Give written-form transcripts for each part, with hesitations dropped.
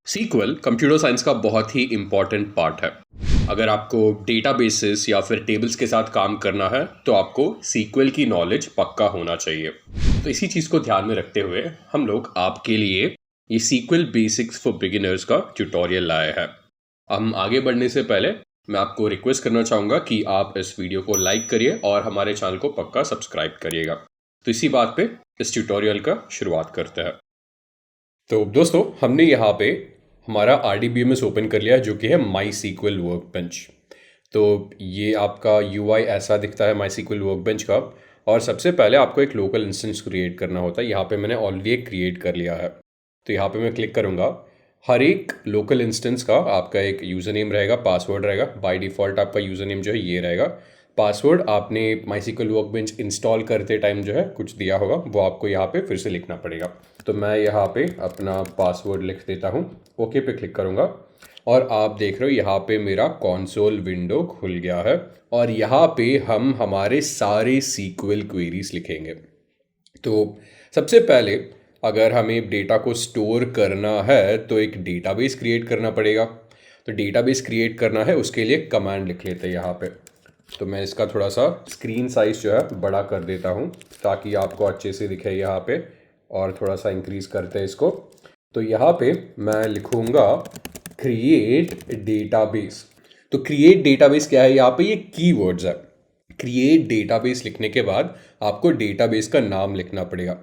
Sequel computer science का बहुत ही important part है। अगर आपको डेटाबेसेस या फिर टेबल्स के साथ काम करना है तो आपको सीक्वल की नॉलेज पक्का होना चाहिए। तो इसी चीज़ को ध्यान में रखते हुए हम लोग आपके लिए ये सीक्वल बेसिक्स फॉर बिगिनर्स का ट्यूटोरियल लाए हैं। हम आगे बढ़ने से पहले मैं आपको रिक्वेस्ट करना चाहूँगा कि आप इस वीडियो को लाइक करिए और हमारे चैनल को पक्का सब्सक्राइब करिएगा। तो इसी बात पे इस ट्यूटोरियल का शुरुआत करते हैं। तो दोस्तों, हमने यहाँ पे हमारा RDBMS ओपन कर लिया है, जो कि है MySQL वर्कबेंच। तो ये आपका UI ऐसा दिखता है MySQL वर्कबेंच का। और सबसे पहले आपको एक लोकल इंस्टेंस क्रिएट करना होता है। यहाँ पे मैंने ऑलरेडी एक क्रिएट कर लिया है। तो यहाँ पे मैं क्लिक करूँगा। हर एक लोकल इंस्टेंस का आपका एक यूज़र नेम रहेगा, पासवर्ड रहेगा। बाय डिफ़ॉल्ट आपका यूज़र नेम जो है ये रहेगा। पासवर्ड आपने MySQL वर्कबेंच इंस्टॉल करते टाइम जो है कुछ दिया होगा, वो आपको यहाँ पे फिर से लिखना पड़ेगा। तो मैं यहाँ पे अपना पासवर्ड लिख देता हूँ, ओके पे क्लिक करूँगा और आप देख रहे हो यहाँ पे मेरा कंसोल विंडो खुल गया है। और यहाँ पे हम हमारे सारे सीक्वल क्वेरीज लिखेंगे। तो सबसे पहले अगर हमें डेटा को स्टोर करना है तो एक डेटाबेस क्रिएट करना पड़ेगा। तो डेटाबेस क्रिएट करना है, उसके लिए कमांड लिख लेते हैं यहाँ पे। तो मैं इसका थोड़ा सा स्क्रीन साइज जो है बड़ा कर देता हूँ ताकि आपको अच्छे से दिखे यहाँ पे, और थोड़ा सा इंक्रीज करते हैं इसको। तो यहाँ पे मैं लिखूँगा क्रिएट डेटाबेस। तो क्रिएट डेटाबेस क्या है, यहाँ पे ये कीवर्ड्स है। क्रिएट डेटाबेस लिखने के बाद आपको डेटाबेस का नाम लिखना पड़ेगा।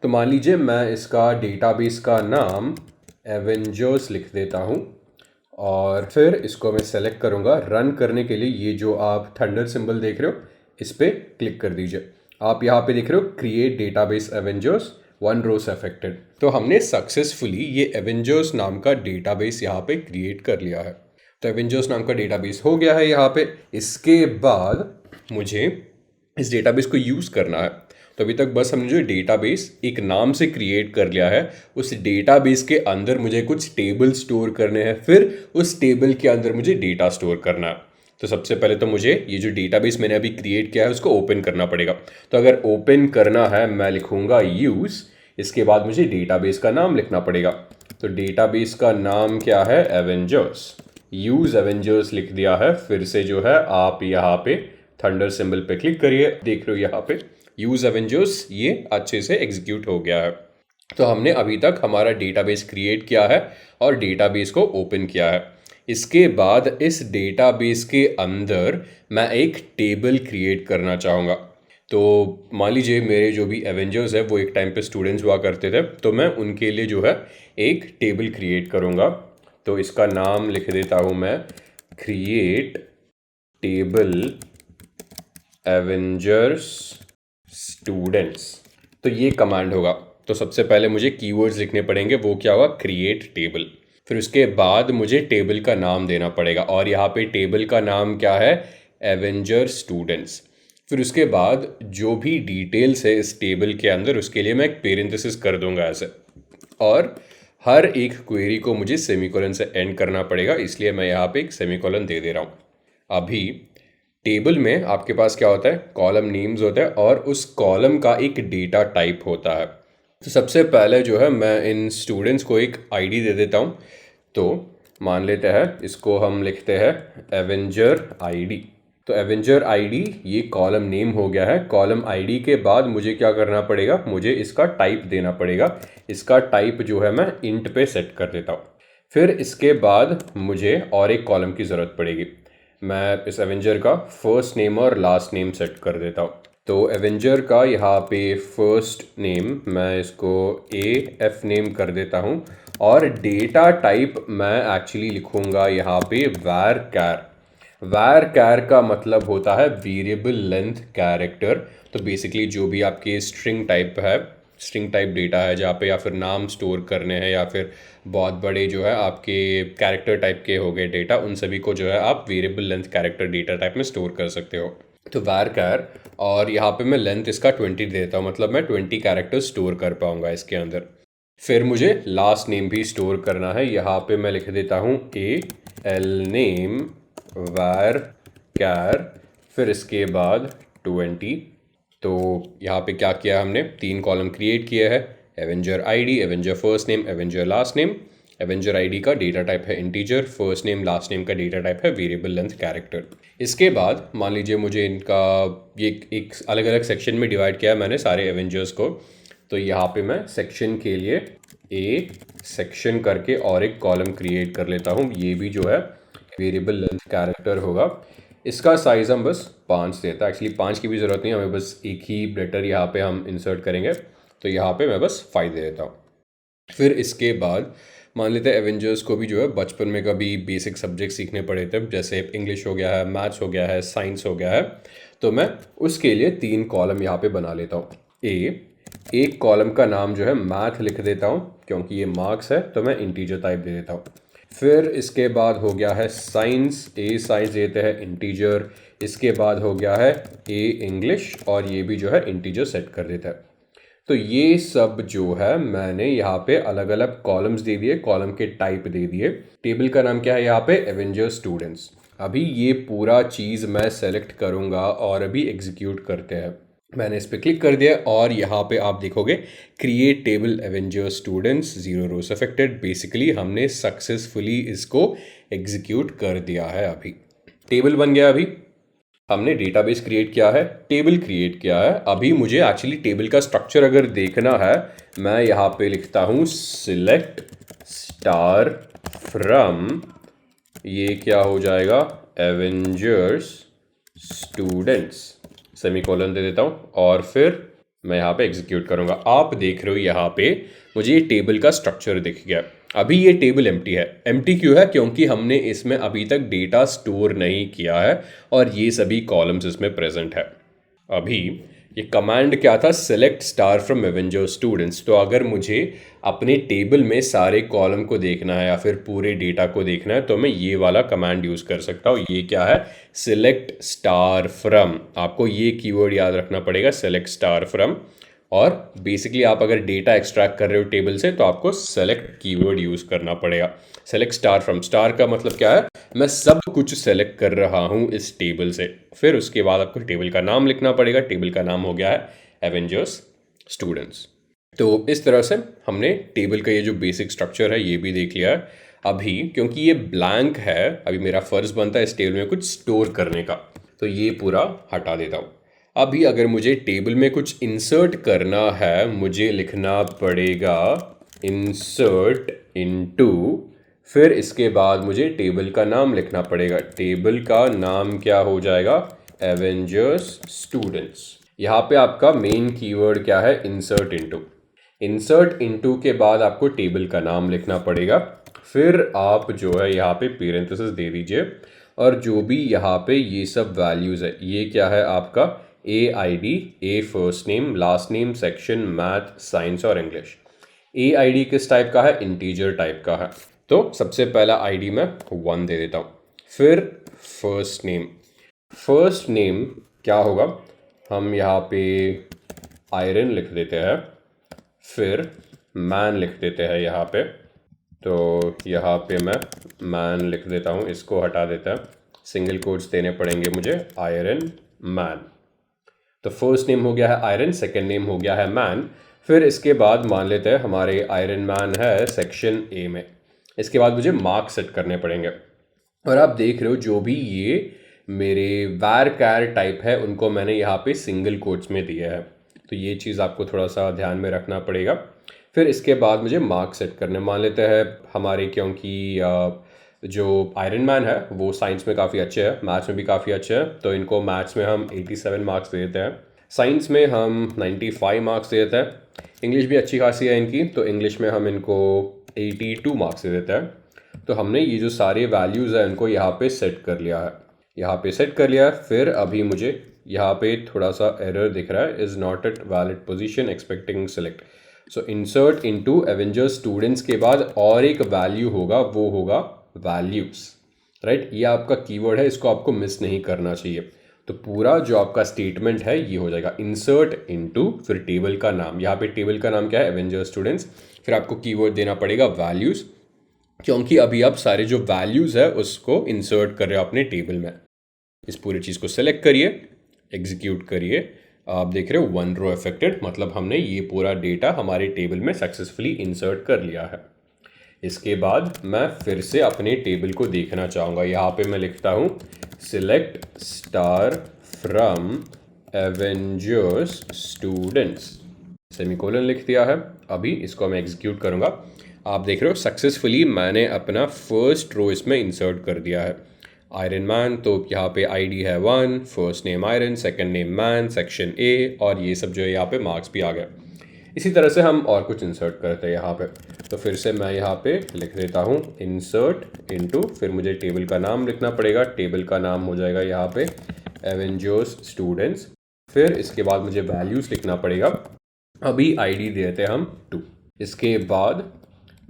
तो मान लीजिए मैं इसका डेटाबेस का नाम एवेंजर्स लिख देता हूँ और फिर इसको मैं सेलेक्ट करूँगा। रन करने के लिए ये जो आप थंडर सिंबल देख रहे हो इस पर क्लिक कर दीजिए। आप यहाँ पे देख रहे हो क्रिएट डेटाबेस एवेंजर्स 1 रोज अफेक्टेड। तो हमने सक्सेसफुली ये एवेंजर्स नाम का डेटाबेस यहाँ पे क्रिएट कर लिया है। तो एवेंजर्स नाम का डेटाबेस हो गया है यहाँ पे। इसके बाद मुझे इस डेटाबेस को यूज़ करना है। तो अभी तक बस हमने जो डेटाबेस एक नाम से क्रिएट कर लिया है, उस डेटाबेस के अंदर मुझे कुछ टेबल स्टोर करने हैं, फिर उस टेबल के अंदर मुझे डेटा स्टोर करना है। तो सबसे पहले तो मुझे ये जो डेटाबेस मैंने अभी क्रिएट किया है उसको ओपन करना पड़ेगा। तो अगर ओपन करना है मैं लिखूँगा यूज़, इसके बाद मुझे डेटाबेस का नाम लिखना पड़ेगा। तो डेटाबेस का नाम क्या है, एवेंजर्स। यूज़ एवेंजर्स लिख दिया है। फिर से जो है आप यहाँ पे थंडर सिंबल पे क्लिक करिए, देख रहे हो यहाँ पे यूज़ एवेंजर्स ये अच्छे से एग्जीक्यूट हो गया है। तो हमने अभी तक हमारा डेटाबेस क्रिएट किया है और डेटाबेस को ओपन किया है। इसके बाद इस डेटाबेस के अंदर मैं एक टेबल क्रिएट करना चाहूँगा। तो मान लीजिए मेरे जो भी एवेंजर्स है वो एक टाइम पे स्टूडेंट्स हुआ करते थे, तो मैं उनके लिए जो है एक टेबल क्रिएट करूँगा। तो इसका नाम लिख देता हूँ मैं क्रिएट टेबल एवेंजर्स स्टूडेंट्स। तो ये कमांड होगा। तो सबसे पहले मुझे कीवर्ड्स लिखने पड़ेंगे, वो क्या होगा, क्रिएट टेबल। फिर उसके बाद मुझे टेबल का नाम देना पड़ेगा और यहाँ पे टेबल का नाम क्या है, एवेंजर स्टूडेंट्स। फिर उसके बाद जो भी डिटेल्स है इस टेबल के अंदर उसके लिए मैं एक पेरेंथेसिस कर दूंगा ऐसे। और हर एक क्वेरी को मुझे सेमीकोलन से एंड करना पड़ेगा, इसलिए मैं यहाँ पे एक सेमीकोलन दे दे रहा हूँ। अभी टेबल में आपके पास क्या होता है, कॉलम नेम्स होता है और उस कॉलम का एक डेटा टाइप होता है। तो सबसे पहले जो है मैं इन स्टूडेंट्स को एक आईडी दे देता हूँ। तो मान लेते हैं इसको हम लिखते हैं एवेंजर आईडी। तो एवेंजर आईडी ये कॉलम नेम हो गया है। कॉलम आईडी के बाद मुझे क्या करना पड़ेगा, मुझे इसका टाइप देना पड़ेगा। इसका टाइप जो है मैं इंट पे सेट कर देता हूँ। फिर इसके बाद मुझे और एक कॉलम की ज़रूरत पड़ेगी। मैं इस एवेंजर का फर्स्ट नेम और लास्ट नेम सेट कर देता हूँ। तो एवेंजर का यहाँ पे फर्स्ट नेम मैं इसको AF नेम कर देता हूँ और डेटा टाइप मैं एक्चुअली लिखूँगा यहाँ पे var char। var char का मतलब होता है वेरिएबल लेंथ कैरेक्टर। तो बेसिकली जो भी आपके स्ट्रिंग टाइप है, स्ट्रिंग टाइप डेटा है जहाँ पे या फिर नाम स्टोर करने हैं या फिर बहुत बड़े जो है आपके कैरेक्टर टाइप के हो गए डेटा, उन सभी को जो है आप variable length character data type में स्टोर कर सकते हो। तो var char, और यहाँ पे मैं लेंथ इसका 20 देता हूँ, मतलब मैं 20 कैरेक्टर स्टोर कर पाऊँगा इसके अंदर। फिर मुझे लास्ट नेम भी स्टोर करना है। यहाँ पे मैं लिख देता हूँ AL नेम var char, फिर इसके बाद 20। तो यहाँ पे क्या किया हमने, 3 कॉलम क्रिएट किए हैं, Avenger ID, Avenger first name, Avenger last name. Avenger ID का डेटा टाइप है integer, first name last name का डेटा टाइप है वेरिएबल लेंथ कैरेक्टर। इसके बाद मान लीजिए मुझे इनका ये एक अलग अलग सेक्शन में डिवाइड किया है मैंने सारे एवेंजर्स को। तो यहाँ पे मैं सेक्शन के लिए ए सेक्शन करके और एक कॉलम क्रिएट कर लेता हूँ, ये भी जो है वेरिएबल लेंथ कैरेक्टर होगा। इसका साइज़ हम बस 5 देता है, एक्चुअली 5 की भी ज़रूरत नहीं, हमें बस एक ही लेटर यहाँ पे हम इंसर्ट करेंगे। तो यहाँ पे मैं बस 5 दे देता हूँ। फिर इसके बाद मान लेते हैं एवेंजर्स को भी जो है बचपन में कभी बेसिक सब्जेक्ट सीखने पड़े थे, जैसे इंग्लिश हो गया है, मैथ्स हो गया है, साइंस हो गया है। तो मैं उसके लिए 3 कॉलम यहाँ पे बना लेता हूँ। एक कॉलम का नाम जो है मैथ लिख देता हूँ, क्योंकि ये मार्क्स है तो मैं इंटीजर टाइप दे देता हूँ। फिर इसके बाद हो गया है साइंस, ए साइंस देते हैं इंटीजर। इसके बाद हो गया है ए इंग्लिश, और ये भी जो है इंटीजर सेट कर देता है। तो ये सब जो है मैंने यहाँ पे अलग अलग कॉलम्स दे दिए, कॉलम के टाइप दे दिए। टेबल का नाम क्या है यहाँ पे, एवेंजर स्टूडेंट्स। अभी ये पूरा चीज़ मैं सेलेक्ट करूँगा और अभी एग्जीक्यूट करते हैं। मैंने इस पर क्लिक कर दिया और यहाँ पे आप देखोगे क्रिएट टेबल एवेंजर स्टूडेंट्स, 0 रोज अफेक्टेड। बेसिकली हमने सक्सेसफुली इसको एग्जीक्यूट कर दिया है। अभी टेबल बन गया, अभी हमने डेटाबेस क्रिएट किया है, टेबल क्रिएट किया है। अभी मुझे एक्चुअली टेबल का स्ट्रक्चर अगर देखना है, मैं यहाँ पे लिखता हूँ सिलेक्ट स्टार फ्रॉम, ये क्या हो जाएगा, एवेंजर्स स्टूडेंट्स, सेमीकोलन दे देता हूँ और फिर मैं यहाँ पे एग्जीक्यूट करूँगा। आप देख रहे हो यहाँ पे मुझे ये टेबल का स्ट्रक्चर दिख गया। अभी ये टेबल एम्प्टी है। एम्प्टी क्यों है, क्योंकि हमने इसमें अभी तक डेटा स्टोर नहीं किया है और ये सभी कॉलम्स इसमें प्रेजेंट है। अभी ये कमांड क्या था, select star from Avenger students. तो अगर मुझे अपने टेबल में सारे कॉलम को देखना है या फिर पूरे डेटा को देखना है तो मैं ये वाला कमांड यूज़ कर सकता हूँ। ये क्या है, सिलेक्ट स्टार फ्रॉम। आपको ये कीवर्ड याद रखना पड़ेगा, सेलेक्ट स्टार फ्रॉम। और बेसिकली आप अगर डेटा एक्सट्रैक्ट कर रहे हो टेबल से तो आपको सेलेक्ट कीवर्ड यूज़ करना पड़ेगा। सेलेक्ट स्टार फ्रॉम, स्टार का मतलब क्या है, मैं सब कुछ सेलेक्ट कर रहा हूँ इस टेबल से। फिर उसके बाद आपको टेबल का नाम लिखना पड़ेगा। टेबल का नाम हो गया है एवेंजर्स स्टूडेंट्स। तो इस तरह से हमने टेबल का ये जो बेसिक स्ट्रक्चर है ये भी देख लिया है। अभी क्योंकि ये ब्लैंक है, अभी मेरा फर्ज बनता है इस टेबल में कुछ स्टोर करने का, तो ये पूरा हटा देता हूँ। अभी अगर मुझे टेबल में कुछ इंसर्ट करना है, मुझे लिखना पड़ेगा इंसर्ट इनटू, फिर इसके बाद मुझे टेबल का नाम लिखना पड़ेगा। टेबल का नाम क्या हो जाएगा, एवेंजर्स स्टूडेंट्स। यहाँ पे आपका मेन कीवर्ड क्या है, इंसर्ट इनटू। इंसर्ट इनटू के बाद आपको टेबल का नाम लिखना पड़ेगा। फिर आप जो है यहाँ पे पेरेंथेसिस दे दीजिए और जो भी यहाँ पे ये सब वैल्यूज़ है, ये क्या है आपका A I D, A first name, last name, section, math, science और इंग्लिश। ए आई डी किस टाइप का है, इंटीजर टाइप का है। तो सबसे पहला आई डी मैं 1 दे देता हूँ। फिर फर्स्ट नेम, फर्स्ट नेम क्या होगा, हम यहाँ पे आयरन लिख देते हैं। फिर मैन लिख देते हैं यहाँ पे, तो यहाँ पे मैं मैन लिख देता हूँ, इसको हटा देता है, सिंगल कोट्स देने पड़ेंगे मुझे, आयरन मैन। तो फर्स्ट नेम हो गया है आयरन, सेकंड नेम हो गया है मैन। फिर इसके बाद मान लेते हैं हमारे आयरन मैन है सेक्शन ए में। इसके बाद मुझे मार्क्स सेट करने पड़ेंगे। और आप देख रहे हो जो भी ये मेरे वार कैर टाइप है उनको मैंने यहाँ पे सिंगल कोट्स में दिया है, तो ये चीज़ आपको थोड़ा सा ध्यान में रखना पड़ेगा। फिर इसके बाद मुझे मार्क्स सेट करने, मान लेते हैं हमारे, क्योंकि जो आयरन मैन है वो साइंस में काफ़ी अच्छे हैं, मैथ्स में भी काफ़ी अच्छे हैं, तो इनको मैथ्स में हम 87 मार्क्स दे देते हैं, साइंस में हम 95 मार्क्स दे देते हैं, इंग्लिश भी अच्छी खासी है इनकी, तो इंग्लिश में हम इनको 82 मार्क्स दे देते हैं। तो हमने ये जो सारे वैल्यूज़ हैं इनको यहाँ पे सेट कर लिया है, यहाँ पे सेट कर लिया है। फिर अभी मुझे यहाँ पे थोड़ा सा एरर दिख रहा है, is not at valid position expecting select. So insert into Avengers students के बाद और एक वैल्यू होगा, वो होगा वैल्यूज़, राइट। ये आपका कीवर्ड है, इसको आपको मिस नहीं करना चाहिए। तो पूरा जो आपका स्टेटमेंट है ये हो जाएगा इंसर्ट इनटू, फिर टेबल का नाम, यहाँ पे टेबल का नाम क्या है, एवेंजर्स स्टूडेंट्स। फिर आपको कीवर्ड देना पड़ेगा वैल्यूज़, क्योंकि अभी आप सारे जो वैल्यूज़ है उसको इंसर्ट कर रहे हो अपने टेबल में। इस पूरी चीज़ को सेलेक्ट करिए, एग्जीक्यूट करिए, आप देख रहे हो 1 रो अफेक्टेड, मतलब हमने ये पूरा डेटा हमारे टेबल में सक्सेसफुली इंसर्ट कर लिया है। इसके बाद मैं फिर से अपने टेबल को देखना चाहूँगा। यहाँ पे मैं लिखता हूँ select star from Avengers students, semicolon लिख दिया है। अभी इसको मैं एग्जीक्यूट करूँगा। आप देख रहे हो सक्सेसफुली मैंने अपना फर्स्ट रो इसमें इंसर्ट कर दिया है। आयरन मैन, तो यहाँ पे आईडी है 1, first name iron, second name man, section A, और ये सब जो है यहाँ पे मार्क्स भी आ गया। इसी तरह से हम और कुछ इंसर्ट करते हैं यहाँ पे। तो फिर से मैं यहाँ पे लिख देता हूँ इंसर्ट इनटू, फिर मुझे टेबल का नाम लिखना पड़ेगा। टेबल का नाम हो जाएगा यहाँ पे एवेंजर्स स्टूडेंट्स। फिर इसके बाद मुझे वैल्यूज़ लिखना पड़ेगा। अभी आईडी देते हैं हम 2। इसके बाद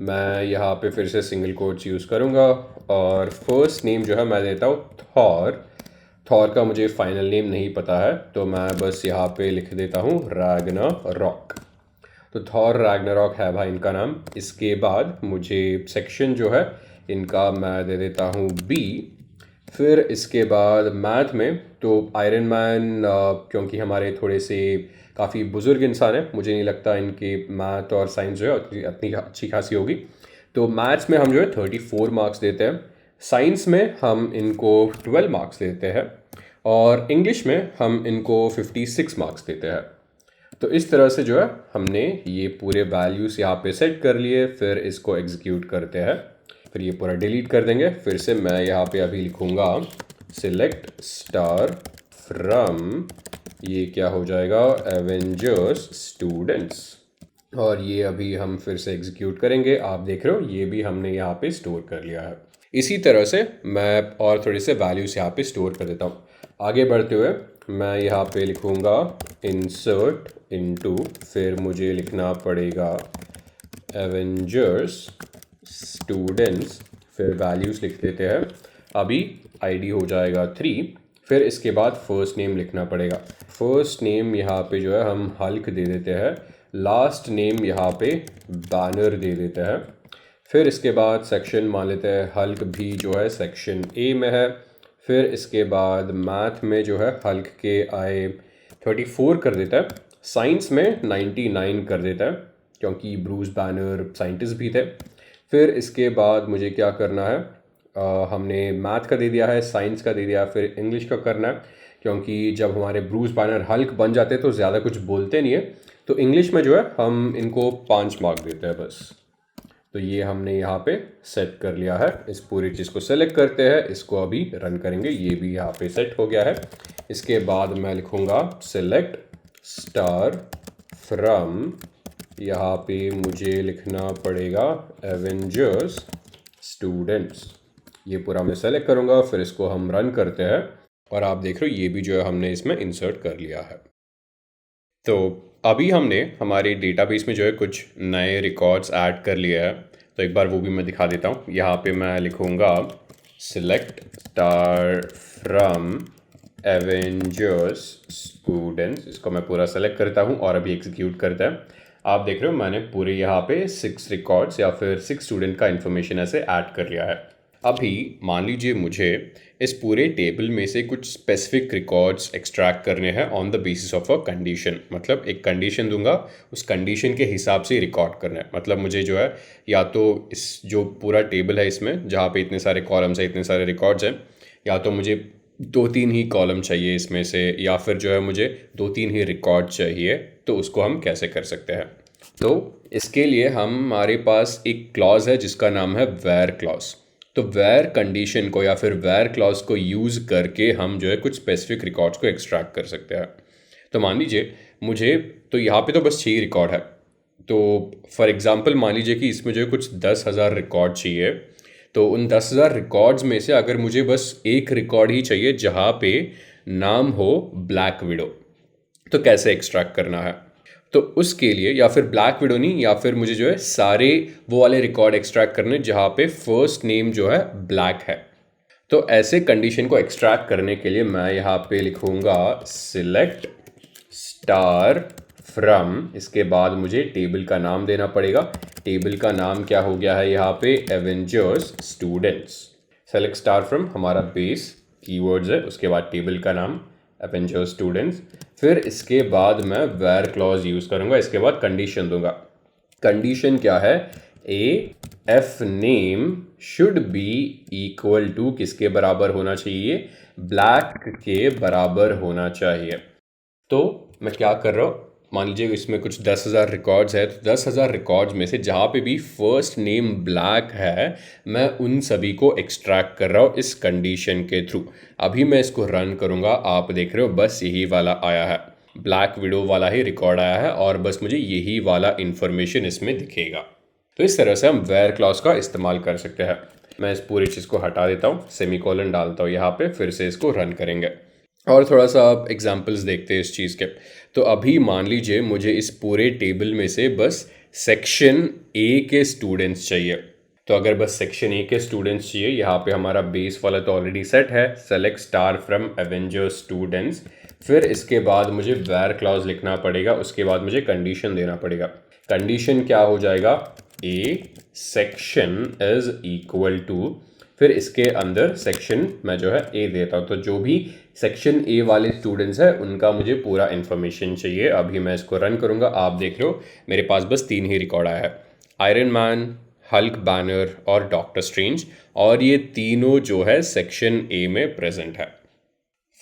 मैं यहाँ पे फिर से सिंगल कोट्स यूज़ करूँगा और फर्स्ट नेम जो है मैं देता हूँ थॉर। थॉर का मुझे फाइनल नेम नहीं पता है, तो मैं बस यहाँ पे लिख देता हूँ रैग्नारॉक। तो थॉर रैग्नारॉक है भाई इनका नाम। इसके बाद मुझे सेक्शन जो है इनका मैं दे देता हूँ बी। फिर इसके बाद मैथ में तो आयरन मैन, क्योंकि हमारे थोड़े से काफ़ी बुज़ुर्ग इंसान हैं, मुझे नहीं लगता इनके मैथ और साइंस जो है इतनी अच्छी खासी होगी। तो मैथ्स में हम जो है 34 मार्क्स देते हैं, साइंस में हम इनको 12 मार्क्स देते हैं, और इंग्लिश में हम इनको 56 मार्क्स देते हैं। तो इस तरह से जो है हमने ये पूरे वैल्यूज़ यहाँ पे सेट कर लिए। फिर इसको एग्जीक्यूट करते हैं, फिर ये पूरा डिलीट कर देंगे। फिर से मैं यहाँ पे अभी लिखूँगा सिलेक्ट स्टार फ्रॉम, ये क्या हो जाएगा, एवेंजर्स स्टूडेंट्स, और ये अभी हम फिर से एग्जीक्यूट करेंगे। आप देख रहे हो ये भी हमने यहाँ पे स्टोर कर लिया है। इसी तरह से मैं और थोड़े से वैल्यूज़ यहाँ पे स्टोर कर देता हूँ। आगे बढ़ते हुए मैं यहाँ पे लिखूँगा इंसर्ट इनटू, फिर मुझे लिखना पड़ेगा एवेंजर्स स्टूडेंट्स, फिर वैल्यूज़ लिख देते हैं। अभी आईडी हो जाएगा 3। फिर इसके बाद फर्स्ट नेम लिखना पड़ेगा। फर्स्ट नेम यहाँ पे जो है हम हल्क दे देते हैं, लास्ट नेम यहाँ पे बैनर दे देते हैं। फिर इसके बाद सेक्शन मान लेते हैं हल्क भी जो है सेक्शन ए में है। फिर इसके बाद मैथ में जो है हल्क के आए 34 कर देता है, साइंस में 99 कर देता है क्योंकि ब्रूस बैनर साइंटिस्ट भी थे। फिर इसके बाद मुझे क्या करना है, हमने मैथ का दे दिया है, साइंस का दे दिया, फिर इंग्लिश का करना है, क्योंकि जब हमारे ब्रूस बैनर हल्क बन जाते हैं तो ज़्यादा कुछ बोलते नहीं है, तो इंग्लिश में जो है हम इनको 5 मार्क देते हैं बस। तो ये हमने यहाँ पे सेट कर लिया है। इस पूरी चीज़ को सेलेक्ट करते हैं, इसको अभी रन करेंगे। ये भी यहाँ पे सेट हो गया है। इसके बाद मैं लिखूँगा सेलेक्ट स्टार फ्रॉम, यहाँ पे मुझे लिखना पड़ेगा एवेंजर्स स्टूडेंट्स। ये पूरा मैं सेलेक्ट करूँगा, फिर इसको हम रन करते हैं और आप देख रहे हो ये भी जो है हमने इसमें इंसर्ट कर लिया है। तो अभी हमने हमारे डेटाबेस में जो है कुछ नए रिकॉर्ड्स ऐड कर लिए हैं, तो एक बार वो भी मैं दिखा देता हूँ। यहाँ पे मैं लिखूँगा select star from Avengers students, इसको मैं पूरा सेलेक्ट करता हूँ और अभी एग्जीक्यूट करता है। आप देख रहे हो मैंने पूरे यहाँ पे 6 रिकॉर्ड्स या फिर 6 स्टूडेंट का इन्फॉर्मेशन ऐसे ऐड कर लिया है। अभी मान लीजिए मुझे इस पूरे टेबल में से कुछ स्पेसिफिक रिकॉर्ड्स एक्सट्रैक्ट करने हैं on the basis of a condition, मतलब एक कंडीशन दूंगा, उस कंडीशन के हिसाब से रिकॉर्ड करना है। मतलब मुझे जो है या तो इस जो पूरा टेबल है इसमें जहाँ पे इतने सारे कॉलम्स हैं, इतने सारे रिकॉर्ड्स हैं, या तो मुझे 2-3 ही कॉलम चाहिए इसमें से, या फिर जो है मुझे 2-3 ही रिकॉर्ड चाहिए। तो उसको हम कैसे कर सकते हैं, तो इसके लिए हमारे पास एक क्लॉज है जिसका नाम है वेयर क्लॉज। तो वेयर कंडीशन को या फिर वेयर क्लॉज को यूज़ करके हम जो है कुछ स्पेसिफिक रिकॉर्ड्स को एक्सट्रैक्ट कर सकते हैं। तो मान लीजिए मुझे, तो यहाँ पे तो बस 6 रिकॉर्ड है, तो फॉर एग्जांपल मान लीजिए कि इसमें जो है कुछ 10,000 रिकॉर्ड चाहिए। तो उन 10,000 रिकॉर्ड्स में से अगर मुझे बस एक रिकॉर्ड ही चाहिए जहाँ पे नाम हो ब्लैक विडो, तो कैसे एक्सट्रैक्ट करना है, तो उसके लिए या फिर ब्लैक विडो नहीं, या फिर मुझे जो है सारे वो वाले रिकॉर्ड एक्सट्रैक्ट करने जहाँ पे फर्स्ट नेम जो है ब्लैक है। तो ऐसे कंडीशन को एक्सट्रैक्ट करने के लिए मैं यहाँ पे लिखूँगा सिलेक्ट स्टार फ्रॉम, इसके बाद मुझे टेबल का नाम देना पड़ेगा। टेबल का नाम क्या हो गया है यहाँ पे, Avengers students. Select star from हमारा बेस कीवर्ड्स है, उसके बाद टेबल का नाम एवेंजर स्टूडेंट्स। फिर इसके बाद मैं वेयर क्लॉज यूज़ करूँगा, इसके बाद कंडीशन दूंगा। कंडीशन क्या है, A F name should be equal to किसके बराबर होना चाहिए, ब्लैक के बराबर होना चाहिए। तो मैं क्या कर रहा हूँ, मान लीजिए इसमें कुछ 10,000 रिकॉर्ड्स है, तो 10,000 रिकॉर्ड्स में से जहाँ पे भी फर्स्ट नेम ब्लैक है मैं उन सभी को एक्सट्रैक्ट कर रहा हूँ इस कंडीशन के थ्रू। अभी मैं इसको रन करूँगा, आप देख रहे हो बस यही वाला आया है, ब्लैक विडो वाला ही रिकॉर्ड आया है और बस मुझे यही वाला इंफॉर्मेशन इसमें दिखेगा। तो इस तरह से हम वेयर क्लॉज का इस्तेमाल कर सकते हैं। मैं इस पूरी चीज़ को हटा देता हूँ, सेमीकोलन डालता हूँ यहाँ पे, फिर से इसको रन करेंगे और थोड़ा सा आप एग्जांपल्स देखते हैं इस चीज़ के। तो अभी मान लीजिए मुझे इस पूरे टेबल में से बस सेक्शन ए के स्टूडेंट्स चाहिए। तो अगर बस सेक्शन ए के स्टूडेंट्स चाहिए, यहाँ पे हमारा बेस वाला तो ऑलरेडी सेट है, select star from Avenger students. फिर इसके बाद मुझे वेयर क्लॉज लिखना पड़ेगा, उसके बाद मुझे कंडीशन देना पड़ेगा। कंडीशन क्या हो जाएगा, A section is equal to, फिर इसके अंदर सेक्शन मैं जो है ए देता हूँ। तो जो भी सेक्शन ए वाले स्टूडेंट्स हैं उनका मुझे पूरा इन्फॉर्मेशन चाहिए। अभी मैं इसको रन करूँगा, आप देख रहे हो मेरे पास बस 3 ही रिकॉर्ड आया है, आयरन मैन, हल्क बैनर और डॉक्टर स्ट्रेंज, और ये तीनों जो है सेक्शन ए में प्रेजेंट है।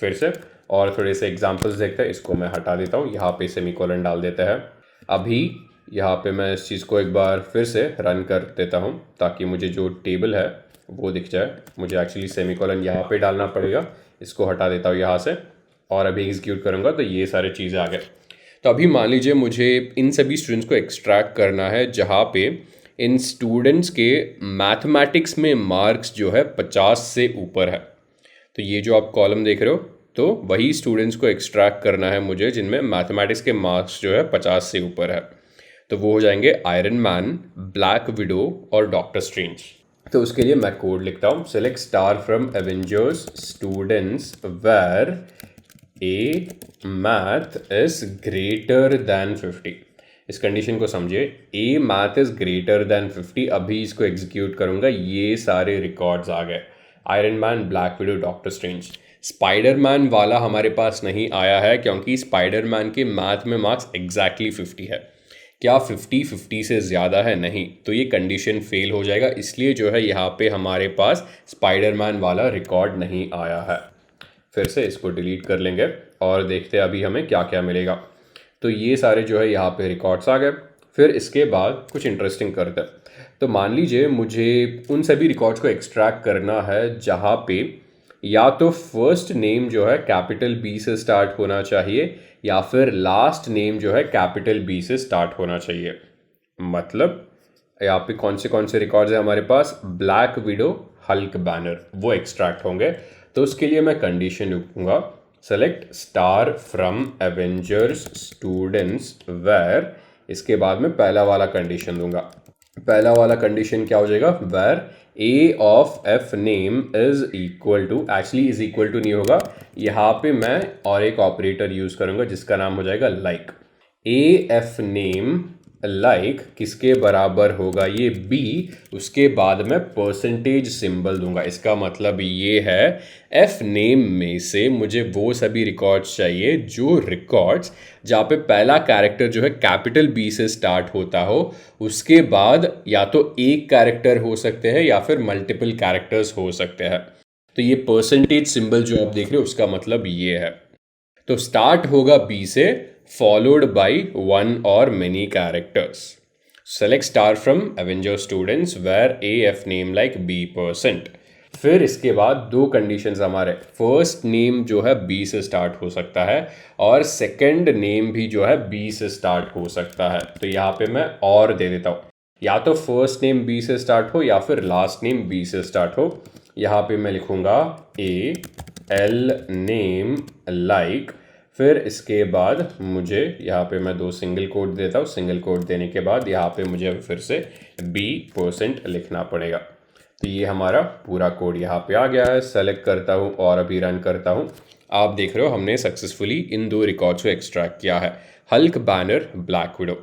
फिर से और थोड़े से एग्जांपल्स देखते हैं, इसको मैं हटा देता हूँ, यहाँ पे सेमीकोलन डाल देते हैं। अभी यहाँ पे मैं इस चीज़ को एक बार फिर से रन कर देता हूँ ताकि मुझे जो टेबल है वो दिख जाए। मुझे एक्चुअली सेमीकोलन यहाँ पे डालना पड़ेगा, इसको हटा देता हूँ यहाँ से और अभी एग्जीक्यूट करूँगा तो ये सारे चीज़ें आ गए। तो अभी मान लीजिए मुझे इन सभी स्टूडेंट्स को एक्सट्रैक्ट करना है जहाँ पे इन स्टूडेंट्स के मैथमेटिक्स में मार्क्स जो है 50 से ऊपर है। तो ये जो आप कॉलम देख रहे हो, तो वही स्टूडेंट्स को एक्सट्रैक्ट करना है मुझे जिनमें मैथमेटिक्स के मार्क्स जो है 50 से ऊपर है। तो वो हो जाएंगे आयरन मैन, ब्लैक विडो और डॉक्टर स्ट्रेंज। तो उसके लिए मैं कोड लिखता हूँ, select star from Avengers students where A math is greater than 50। इस कंडीशन को समझिए, A math is greater than 50। अभी इसको एग्जीक्यूट करूँगा, ये सारे रिकॉर्ड्स आ गए, iron Man, Black window, doctor strange. Spiderman वाला हमारे पास नहीं आया है क्योंकि स्पाइडरमैन के मैथ में मार्क्स एग्जैक्टली 50 है। क्या 50 से ज़्यादा है? नहीं, तो ये कंडीशन फेल हो जाएगा, इसलिए जो है यहाँ पे हमारे पास स्पाइडरमैन वाला रिकॉर्ड नहीं आया है। फिर से इसको डिलीट कर लेंगे और देखते हैं अभी हमें क्या क्या मिलेगा। तो ये सारे जो है यहाँ पे रिकॉर्ड्स आ गए। फिर इसके बाद कुछ इंटरेस्टिंग करते हैं। तो मान लीजिए मुझे उन सभी रिकॉर्ड्स को एक्सट्रैक्ट करना है जहाँ पे या तो फर्स्ट नेम जो है कैपिटल बी से स्टार्ट होना चाहिए या फिर लास्ट नेम जो है कैपिटल बी से स्टार्ट होना चाहिए। मतलब यहाँ पे कौन से रिकॉर्ड्स है हमारे पास, ब्लैक विडो, हल्क बैनर, वो एक्सट्रैक्ट होंगे। तो उसके लिए मैं कंडीशन लिखूंगा, select star from Avengers students where, इसके बाद में पहला वाला कंडीशन दूंगा। पहला वाला कंडीशन क्या हो जाएगा, where A of F name is equal to, actually is equal to नहीं होगा, यहाँ पे मैं और एक ऑपरेटर यूज करूंगा जिसका नाम हो जाएगा लाइक। ए एफ नेम लाइक किसके बराबर होगा, ये बी, उसके बाद में परसेंटेज सिंबल दूंगा। इसका मतलब ये है एफ नेम में से मुझे वो सभी रिकॉर्ड्स चाहिए जो रिकॉर्ड्स जहाँ पे पहला कैरेक्टर जो है कैपिटल बी से स्टार्ट होता हो, उसके बाद या तो एक कैरेक्टर हो सकते हैं या फिर मल्टीपल कैरेक्टर्स हो सकते हैं। तो ये परसेंटेज सिंबल जो आप देख रहे हो उसका मतलब ये है। तो स्टार्ट होगा बी से, followed by one or many characters. Select star from Avenger students where AF name like B%. फिर इसके बाद दो कंडीशंस हमारे, फर्स्ट नेम जो है बी से स्टार्ट हो सकता है और सेकंड नेम भी जो है बी से स्टार्ट हो सकता है। तो यहाँ पे मैं और दे देता हूँ, या तो फर्स्ट नेम बी से स्टार्ट हो या फिर लास्ट नेम बी से स्टार्ट हो। यहाँ पे मैं लिखूंगा ए एल नेम लाइक, फिर इसके बाद मुझे यहाँ पे मैं 2 सिंगल कोट देता हूँ। सिंगल कोट देने के बाद यहाँ पे मुझे फिर से B% लिखना पड़ेगा। तो ये हमारा पूरा कोड यहाँ पे आ गया है। सेलेक्ट करता हूँ और अभी रन करता हूँ। आप देख रहे हो हमने सक्सेसफुली इन 2 रिकॉर्ड्स को एक्सट्रैक्ट किया है, हल्क बैनर, ब्लैक विडो।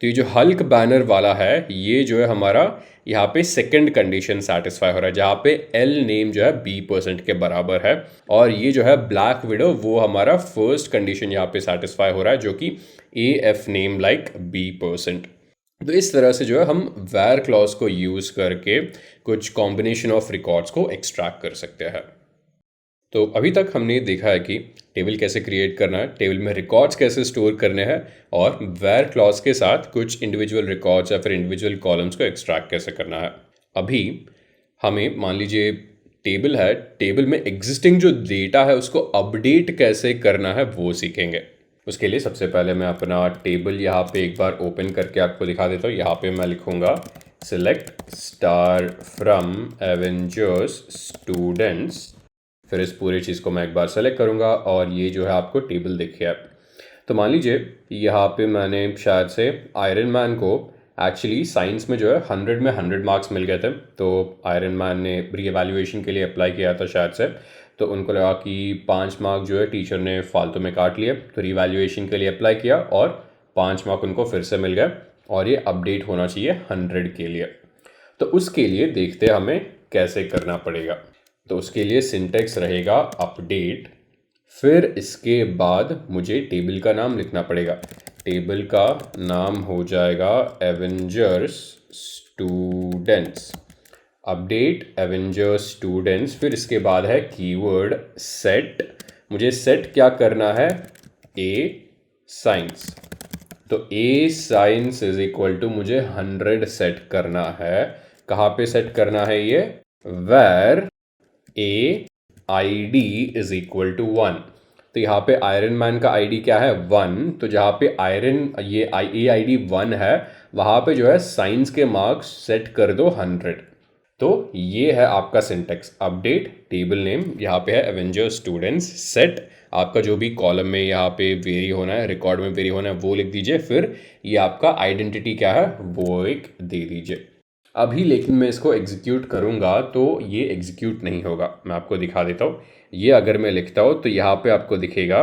तो ये जो हल्क बैनर वाला है ये जो है हमारा यहाँ पे सेकंड कंडीशन सेटिस्फाई हो रहा है, जहाँ पे एल नेम जो है B% के बराबर है, और ये जो है ब्लैक विडो वो हमारा फर्स्ट कंडीशन यहाँ पे सेटिस्फाई हो रहा है जो कि AF नेम लाइक B%। तो इस तरह से जो है हम वेयर क्लॉज को यूज़ करके कुछ कॉम्बिनेशन ऑफ रिकॉर्ड्स को एक्सट्रैक्ट कर सकते हैं। तो अभी तक हमने देखा है कि टेबल कैसे क्रिएट करना है, टेबल में रिकॉर्ड्स कैसे स्टोर करने हैं, और वेयर क्लॉज के साथ कुछ इंडिविजुअल रिकॉर्ड्स या फिर इंडिविजुअल कॉलम्स को एक्सट्रैक्ट कैसे करना है। अभी हमें मान लीजिए टेबल है, टेबल में एग्जिस्टिंग जो डेटा है उसको अपडेट कैसे करना है वो सीखेंगे। उसके लिए सबसे पहले मैं अपना टेबल यहाँ पे एक बार ओपन करके आपको दिखा देता हूँ। यहाँ पे मैं लिखूँगा select star from Avengers students, फिर इस पूरी चीज़ को मैं एक बार सेलेक्ट करूँगा और ये जो है आपको टेबल दिख गया। तो मान लीजिए यहाँ पे मैंने शायद से आयरन मैन को एक्चुअली साइंस में जो है 100 में 100 मार्क्स मिल गए थे, तो आयरन मैन ने रीएवैल्यूएशन के लिए अप्लाई किया था शायद से, तो उनको लगा कि 5 मार्क जो है टीचर ने फालतू में काट लिए, तो रीवैल्यूएशन के लिए अप्लाई किया और 5 मार्क उनको फिर से मिल गए, और ये अपडेट होना चाहिए 100 के लिए। तो उसके लिए देखते हैं हमें कैसे करना पड़ेगा। तो उसके लिए सिंटेक्स रहेगा अपडेट, फिर इसके बाद मुझे टेबल का नाम लिखना पड़ेगा। टेबल का नाम हो जाएगा Avengers students, update Avengers students, फिर इसके बाद है कीवर्ड सेट। मुझे सेट क्या करना है, ए साइंस, तो A science is equal to मुझे 100 सेट करना है। कहाँ पे सेट करना है ये, where A I D is equal to 1। तो यहाँ पे आयरन मैन का आईडी क्या है 1, तो जहाँ पे आयरन ये आई डी 1 है वहाँ पे जो है साइंस के मार्क्स सेट कर दो 100। तो ये है आपका सिंटेक्स, अपडेट टेबल नेम यहाँ पे है एवेंजर स्टूडेंट्स, सेट आपका जो भी कॉलम में यहाँ पे वेरी होना है, रिकॉर्ड में वेरी होना है वो लिख दीजिए, फिर ये आपका आइडेंटिटी क्या है वो एक दे दीजिए। अभी लेकिन मैं इसको एग्जीक्यूट करूँगा तो ये एग्जीक्यूट नहीं होगा, मैं आपको दिखा देता हूँ। ये अगर मैं लिखता हूँ तो यहाँ पे आपको दिखेगा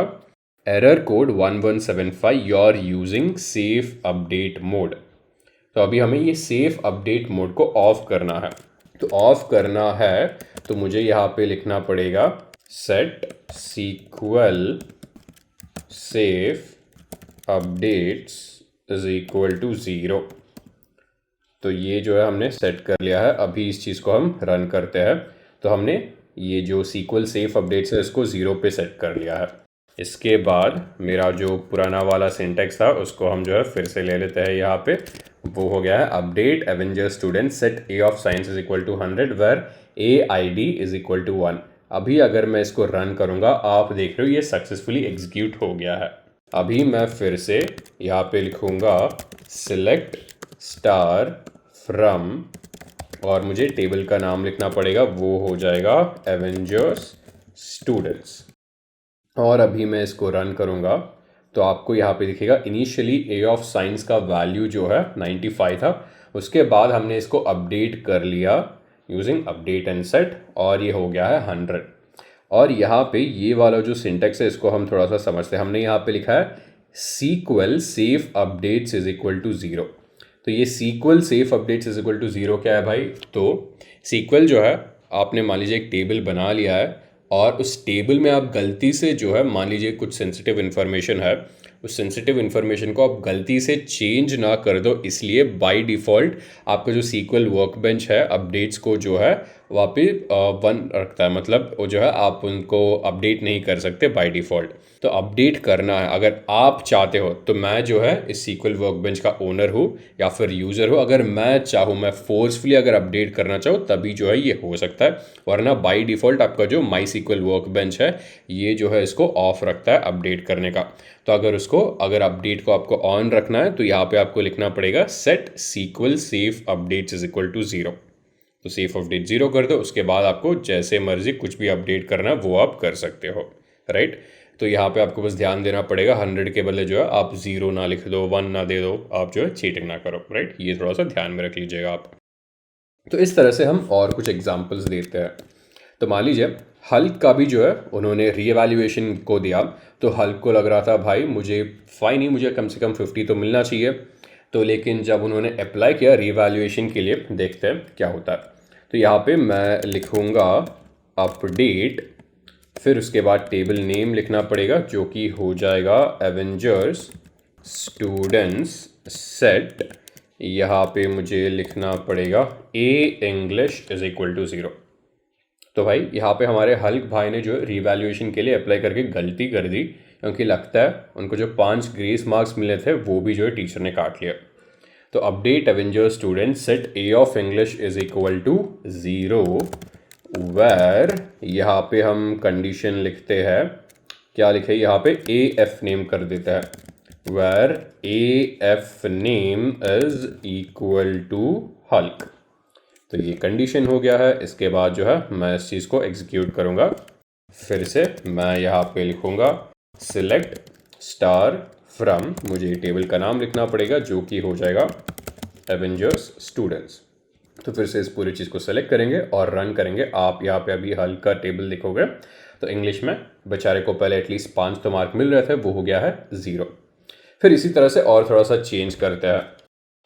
error code 1175 you are using safe update mode. तो अभी हमें ये सेफ अपडेट मोड को ऑफ करना है। तो ऑफ करना है तो मुझे यहाँ पे लिखना पड़ेगा set SQL safe updates is equal to 0। तो ये जो है हमने सेट कर लिया है। अभी इस चीज़ को हम रन करते हैं तो हमने ये जो सीक्वल सेफ अपडेट्स है इसको 0 पे सेट कर लिया है। इसके बाद मेरा जो पुराना वाला सिंटेक्स था उसको हम जो है फिर से ले लेते हैं यहाँ पे, वो हो गया है update Avenger student set A of science is equal to 100 where A I D is equal to 1। अभी अगर मैं इसको रन करूँगा आप देख रहे हो ये सक्सेसफुली एग्जीक्यूट हो गया है। अभी मैं फिर से यहाँ पे लिखूँगा सिलेक्ट स्टार फ्रॉम, और मुझे टेबल का नाम लिखना पड़ेगा, वो हो जाएगा एवेंजर्स स्टूडेंट्स। और अभी मैं इसको रन करूँगा तो आपको यहाँ पे दिखेगा इनिशियली ए ऑफ साइंस का वैल्यू जो है 95 था, उसके बाद हमने इसको अपडेट कर लिया यूजिंग अपडेट एंड सेट और ये हो गया है 100। और यहाँ पे ये वाला जो सिंटेक्स है इसको हम थोड़ा सा समझते हैं। हमने यहाँ पे लिखा है SQL safe updates is equal to 0। तो ये SQL safe updates is equal to 0 क्या है भाई, तो सीक्वल जो है आपने मान लीजिए एक टेबल बना लिया है और उस टेबल में आप गलती से जो है मान लीजिए कुछ सेंसिटिव इन्फॉर्मेशन है, उस सेंसिटिव इन्फॉर्मेशन को आप गलती से चेंज ना कर दो, इसलिए बाय डिफ़ॉल्ट आपका जो सीक्वल वर्कबेंच है अपडेट्स को जो है वहाँ पे 1 रखता है, मतलब वो जो है आप उनको अपडेट नहीं कर सकते बाय डिफ़ॉल्ट। तो अपडेट करना है अगर आप चाहते हो तो मैं जो है इस सीक्वल वर्कबेंच का ओनर हूँ या फिर यूज़र हूँ, अगर मैं चाहूँ मैं फोर्सफुली अगर अपडेट करना चाहूँ तभी जो है ये हो सकता है, वरना बाय डिफ़ॉल्ट आपका जो माई सीक्वल वर्कबेंच है ये जो है इसको ऑफ रखता है अपडेट करने का। तो अगर अपडेट को आपको ऑन रखना है तो यहाँ पे आपको लिखना पड़ेगा set SQL safe updates is equal to 0। तो सेफ अपडेट 0 कर दो, उसके बाद आपको जैसे मर्जी कुछ भी अपडेट करना है वो आप कर सकते हो, राइट। तो यहाँ पे आपको बस ध्यान देना पड़ेगा 100 के बदले जो है आप 0 ना लिख दो, 1 ना दे दो, आप जो है चीटिंग ना करो, राइट। ये थोड़ा सा ध्यान में रख लीजिएगा आप। तो इस तरह से हम और कुछ एग्जाम्पल्स देते हैं। तो मान लीजिए हल्क का भी जो है उन्होंने रीएवैल्यूएशन को दिया, तो हल्क को लग रहा था भाई मुझे फाइन ही, मुझे कम से कम 50 तो मिलना चाहिए। तो लेकिन जब उन्होंने अप्लाई किया रीवैल्यूएशन के लिए, देखते हैं क्या होता है। तो यहाँ पे मैं लिखूँगा अपडेट, फिर उसके बाद टेबल नेम लिखना पड़ेगा जो कि हो जाएगा एवेंजर्स स्टूडेंट्स सेट। यहाँ पे मुझे लिखना पड़ेगा ए इंग्लिश इज इक्वल टू 0। तो भाई यहाँ पे हमारे हल्क भाई ने जो रीवैल्यूएशन के लिए अप्लाई करके गलती कर दी, क्योंकि लगता है उनको जो 5 ग्रेस मार्क्स मिले थे वो भी जो है टीचर ने काट लिया। तो update Avenger student set A of English is equal to 0 where, यहाँ पे हम कंडीशन लिखते हैं, क्या लिखे यहाँ पे ए एफ नेम कर देता है, where A F name is equal to Hulk. तो ये कंडीशन हो गया है। इसके बाद जो है मैं इस चीज़ को एग्जीक्यूट करूँगा। फिर से मैं यहाँ पे लिखूँगा सिलेक्ट स्टार फ्रॉम, मुझे टेबल का नाम लिखना पड़ेगा जो कि हो जाएगा एवेंजर्स स्टूडेंट्स। तो फिर से इस पूरी चीज़ को सेलेक्ट करेंगे और रन करेंगे। आप यहाँ पे अभी हल का टेबल देखोगे तो इंग्लिश में बेचारे को पहले एटलीस्ट 5 तो मार्क मिल रहे थे, वो हो गया है 0। फिर इसी तरह से और थोड़ा सा चेंज करते हैं।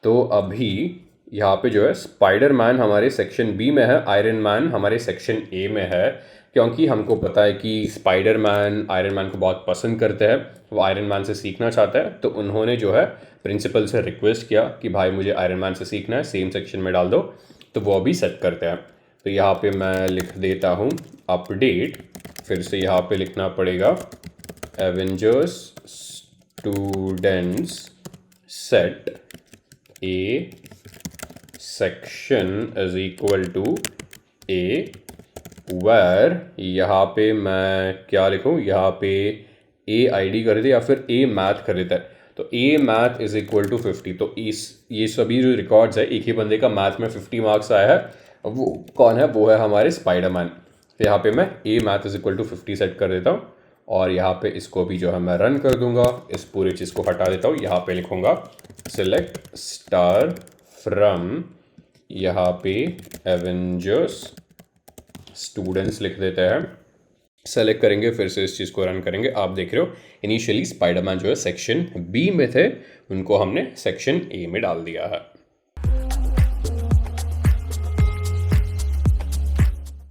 तो अभी यहाँ पे जो है स्पाइडर मैन हमारे सेक्शन बी में है, आयरन मैन हमारे सेक्शन ए में है, क्योंकि हमको पता है कि स्पाइडर मैन आयरन मैन को बहुत पसंद करते हैं, वो आयरन मैन से सीखना चाहता है। तो उन्होंने जो है प्रिंसिपल से रिक्वेस्ट किया कि भाई मुझे आयरन मैन से सीखना है, सेम सेक्शन में डाल दो। तो वो अभी सेट करते हैं। तो यहाँ पे मैं लिख देता हूँ अपडेट, फिर से यहाँ पे लिखना पड़ेगा Avengers students set A section is equal to A where, यहाँ पे मैं क्या लिखूँ, यहाँ पे ए आई डी कर दे या फिर ए मैथ कर देता है। तो ए मैथ इज इक्वल टू 50। तो ये सभी जो रिकॉर्ड्स है, एक ही बंदे का मैथ में 50 मार्क्स आया है, वो कौन है, वो है हमारे स्पाइडरमैन। तो यहाँ पे मैं A math is equal to 50 set कर देता हूँ और यहाँ पे इसको भी जो है मैं रन कर दूंगा। इस पूरी चीज़ को हटा देता हूँ, यहाँ पे लिखूंगा सिलेक्ट स्टार फ्रॉम, यहाँ पे एवेंजर्स स्टूडेंट्स लिख देते हैं, सेलेक्ट करेंगे, फिर से इस चीज़ को रन करेंगे। आप देख रहे हो इनिशियली स्पाइडरमैन जो है सेक्शन बी में थे, उनको हमने सेक्शन ए में डाल दिया है।